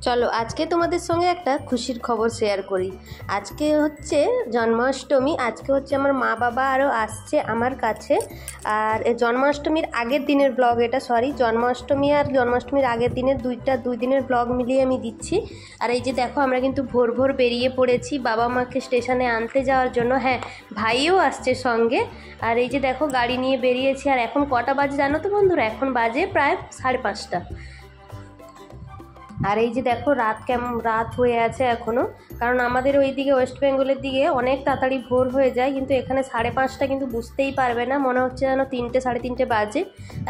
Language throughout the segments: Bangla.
চলো আজকে তোমাদের সঙ্গে একটা খুশির খবর শেয়ার করি। আজকে হচ্ছে জন্মাষ্টমী। আজকে হচ্ছে আমার মা বাবা আরও আসছে আমার কাছে। আর জন্মাষ্টমীর আগের দিনের ব্লগ এটা, জন্মাষ্টমী আর জন্মাষ্টমীর আগের দিনের দুই দিনের ব্লগ মিলিয়ে আমি দিচ্ছি। আর এই যে দেখো আমরা কিন্তু ভোর ভোর বেরিয়ে পড়েছি বাবা মাকে স্টেশনে আনতে যাওয়ার জন্য। হ্যাঁ, ভাইও আসছে সঙ্গে। আর এই যে দেখো গাড়ি নিয়ে বেরিয়েছি। আর এখন কটা বাজে জানো তো বন্ধুরা? এখন বাজে প্রায় 5:30। আর এই যে দেখো রাত হয়ে আছে এখনও, কারণ আমাদের ওই দিকে ওয়েস্ট বেঙ্গলের দিকে অনেক তাড়াতাড়ি ভোর হয়ে যায়, কিন্তু এখানে 5:30 কিন্তু বুঝতেই পারবে না, মনে হচ্ছে যেন 3টে 3:30 বাজে।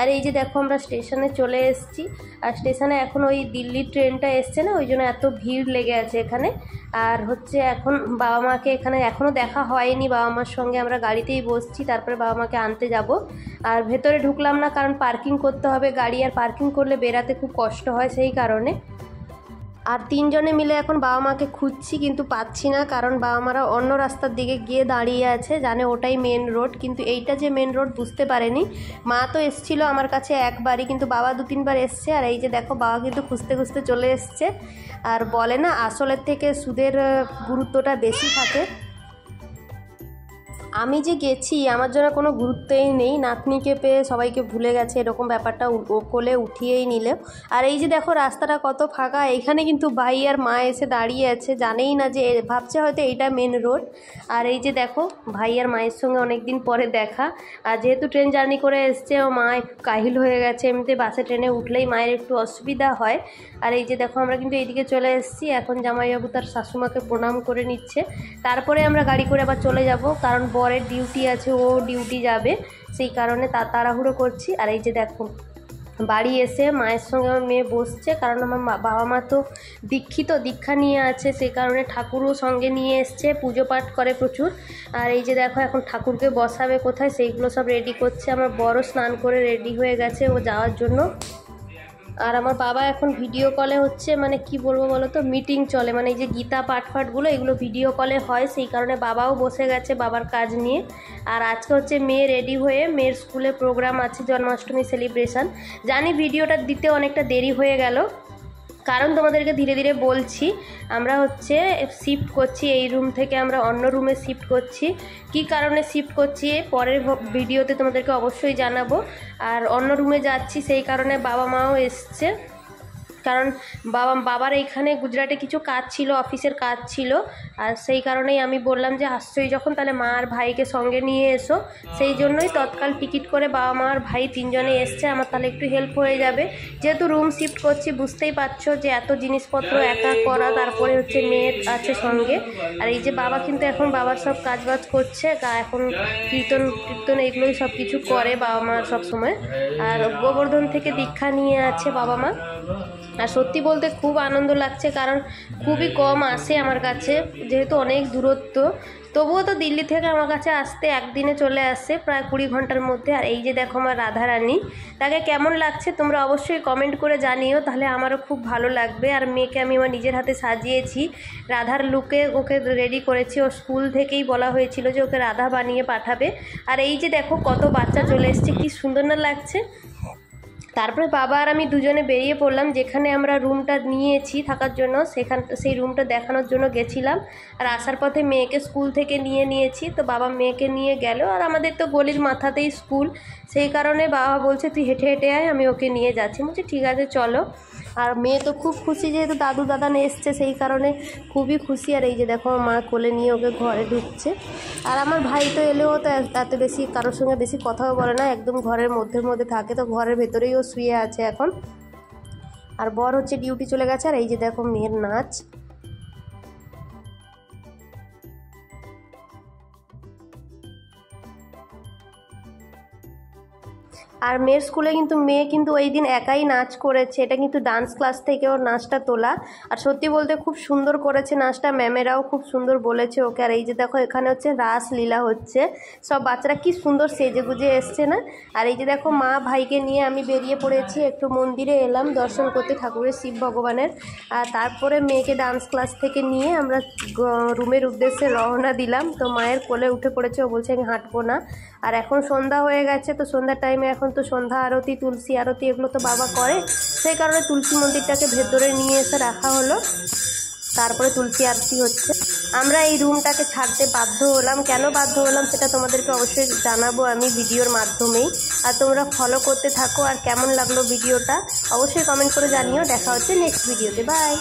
আর এই যে দেখো আমরা স্টেশনে চলে এসেছি। আর স্টেশনে এখন ওই দিল্লির ট্রেনটা এসছে না, ওই জন্য এত ভিড় লেগে আছে এখানে। আর হচ্ছে এখন বাবা মাকে এখানে এখনও দেখা হয়নি বাবা মার সঙ্গে, আমরা গাড়িতেই বসছি, তারপরে বাবা মাকে আনতে যাব। আর ভেতরে ঢুকলাম না, কারণ পার্কিং করতে হবে গাড়ি, আর পার্কিং করলে বেরাতে খুব কষ্ট হয়, সেই কারণে। আর 3জনে মিলে এখন বাবা মাকে খুঁজছি, কিন্তু পাচ্ছি না, কারণ বাবা মারা অন্য রাস্তার দিকে গিয়ে দাঁড়িয়ে আছে, জানে ওটাই মেন রোড, কিন্তু এইটা যে মেন রোড বুঝতে পারেনি। মা তো এসছিল আমার কাছে একবারই, কিন্তু বাবা 2-3বার এসছে। আর এই যে দেখো বাবা কিন্তু খুঁজতে খুঁজতে চলে এসছে। আর বলে না, আসলের থেকে সুদের গুরুত্বটা বেশি থাকে। আমি যে গেছি আমার জন্য কোনো গুরুত্বই নেই, নাতনিকে পেয়ে সবাইকে ভুলে গেছে, এরকম ব্যাপারটা কোলে উঠিয়েই নিলে। আর এই যে দেখো রাস্তাটা কত ফাঁকা, এইখানে কিন্তু ভাই আর মা এসে দাঁড়িয়ে আছে, জানেই না যে, ভাবছে হয়তো এইটা মেন রোড। আর এই যে দেখো ভাই আর মায়ের সঙ্গে অনেক দিন পরে দেখা। আর যেহেতু ট্রেন জার্নি করে এসছে, ও মা একটু কাহিল হয়ে গেছে, এমনিতে বাসে ট্রেনে উঠলেই মায়ের একটু অসুবিধা হয়। আর এই যে দেখো আমরা কিন্তু এইদিকে চলে এসেছি, এখন জামাইবাবু তার শাশুমাকে প্রণাম করে নিচ্ছে, তারপরে আমরা গাড়ি করে আবার চলে যাব, কারণ বরের ডিউটি আছে, ও ডিউটি যাবে, সেই কারণে তাড়াহুড়ো করছি। আর এই যে দেখো বাড়ি এসে মায়ের সঙ্গে আমার মেয়ে বসছে, কারণ আমার বাবা মা তো দীক্ষা নিয়ে আছে, সেই কারণে ঠাকুরও সঙ্গে নিয়ে এসছে, পুজো পাঠ করে প্রচুর। আর এই যে দেখো এখন ঠাকুরকে বসাবে কোথায়, সেইগুলো সব রেডি করছে। আমার বড় স্নান করে রেডি হয়ে গেছে ও যাওয়ার জন্য। আর আমার বাবা এখন ভিডিও কলে হচ্ছে, মানে কি বলবো বলো তো, মিটিং চলে, মানে এই যে গীতা পাঠগুলো এগুলো ভিডিও কলে হয়, সেই কারণে বাবাও বসে গেছে বাবার কাজ নিয়ে। আর আজকে হচ্ছে মেয়ে রেডি হয়ে, মেয়ের স্কুলে প্রোগ্রাম আছে জন্মাষ্টমী সেলিব্রেশন। জানি ভিডিওটা দিতে অনেকটা দেরি হয়ে গেল, কারণ তোমাদেরকে ধীরে ধীরে বলছি। আমরা হচ্ছে শিফট করছি, এই রুম থেকে আমরা অন্য রুমে শিফট করছি। কি কারণে শিফট করছি পরের ভিডিওতে তোমাদেরকে অবশ্যই জানাবো। আর অন্য রুমে যাচ্ছি, সেই কারণে বাবা মাও এসছে, কারণ বাবার এইখানে গুজরাটে কিছু কাজ ছিল, অফিসের কাজ ছিল। আর সেই কারণেই আমি বললাম যে আসছোই যখন, তাহলে মা আর ভাইকে সঙ্গে নিয়ে এসো, সেই জন্যই তৎকাল টিকিট করে বাবা মা আর ভাই 3জনে এসছে, আমার তাহলে একটু হেল্প হয়ে যাবে। যেহেতু রুম শিফট করছি, বুঝতেই পারছো যে এত জিনিসপত্র একা করা, তারপরে হচ্ছে মেয়ের আছে সঙ্গে। আর এই যে বাবা কিন্তু এখন বাবার সব কাজবাজ করছে, এখন কীর্তন এইগুলোই সব কিছু করে বাবা মা সব সময়। আর গোবর্ধন থেকে দীক্ষা নিয়ে আছে বাবা মা। আর সত্যি বলতে খুব আনন্দ লাগছে, কারণ খুবই কম আসে আমার কাছে, যেহেতু অনেক দূরত্ব, তবুও তো দিল্লি থেকে আমার কাছে আসতে একদিনে চলে আসে, প্রায় 20 ঘন্টার মধ্যে। আর এই যে দেখো আমার রাধারানী, তাকে কেমন লাগছে তোমরা অবশ্যই কমেন্ট করে জানিও, তাহলে আমারও খুব ভালো লাগবে। আর মেয়েকে আমি আমার নিজের হাতে সাজিয়েছি, রাধার লুকে ওকে রেডি করেছি, ও স্কুল থেকেই বলা হয়েছিল যে ওকে রাধা বানিয়ে পাঠাবে। আর এই যে দেখো কত বাচ্চা চলে এসছে, কি সুন্দর না লাগছে। তারপরে বাবা আর আমি দুজনে বেরিয়ে পড়লাম, যেখানে আমরা রুমটা নিয়েছি থাকার জন্য, সেই রুমটা দেখানোর জন্য গেছিলাম। আর আসার পথে মেয়েকে স্কুল থেকে নিয়েছি, তো বাবা মেয়েকে নিয়ে গেল। আর আমাদের তো গলির মাথাতেই স্কুল, সেই কারণে বাবা বলছে তুই হেঁটে হেঁটে আয়, আমি ওকে নিয়ে যাচ্ছি। বলছি ঠিক আছে চলো। আর মেয়ে তো খুব খুশি, যেহেতু দাদু দাদান এসছে, সেই কারণে খুবই খুশি। আর এই যে দেখো মা কোলে নিয়ে ওকে ঘরে ঢুকছে। আর আমার ভাই তো এলেও তো এত বেশি কারোর সঙ্গে বেশি কথাও বলে না, একদম ঘরের মধ্যে থাকে, তো ঘরের ভেতরেই ও শুয়ে আছে এখন। আর বর হচ্ছে ডিউটি চলে গেছে। আর এই যে দেখো মেয়ের নাচ। আর মেয়ের স্কুলে কিন্তু মেয়ে কিন্তু ওই দিন একাই নাচ করেছে, এটা কিন্তু ডান্স ক্লাস থেকে ওর নাচটা তোলা। আর সত্যি বলতে খুব সুন্দর করেছে নাচটা, ম্যামেরাও খুব সুন্দর বলেছে ওকে। আর এই যে দেখো এখানে হচ্ছে রাসলীলা হচ্ছে, সব বাচ্চারা কি সুন্দর সেজে গুজে এসছে না। আর এই যে দেখো মা ভাইকে নিয়ে আমি বেরিয়ে পড়েছি, একটু মন্দিরে এলাম দর্শন করতে ঠাকুরের, শিব ভগবানের। আর তারপরে মেয়েকে ডান্স ক্লাস থেকে নিয়ে আমরা রুমের উদ্দেশ্যে রওনা দিলাম। তো মায়ের কোলে উঠে পড়েছে, ও বলছে আমি হাঁটবো না। আর এখন সন্ধ্যা হয়ে গেছে, তো সন্ধ্যার টাইমে এখন তো সন্ধ্যা আরতি, তুলসী আরতি এগুলো তো বাবা করে, সেই কারণে তুলসী মন্দিরটাকে ভেতরে নিয়ে এসে রাখা হলো, তারপরে তুলসী আরতি হচ্ছে। আমরা এই রুমটাকে ছাড়তে বাধ্য হলাম, কেন বাধ্য হলাম সেটা তোমাদেরকে অবশ্যই জানাবো আমি ভিডিওর মাধ্যমেই। আর তোমরা ফলো করতে থাকো, আর কেমন লাগলো ভিডিওটা অবশ্যই কমেন্ট করে জানিও। দেখা হচ্ছে নেক্সট ভিডিওতে, বাই।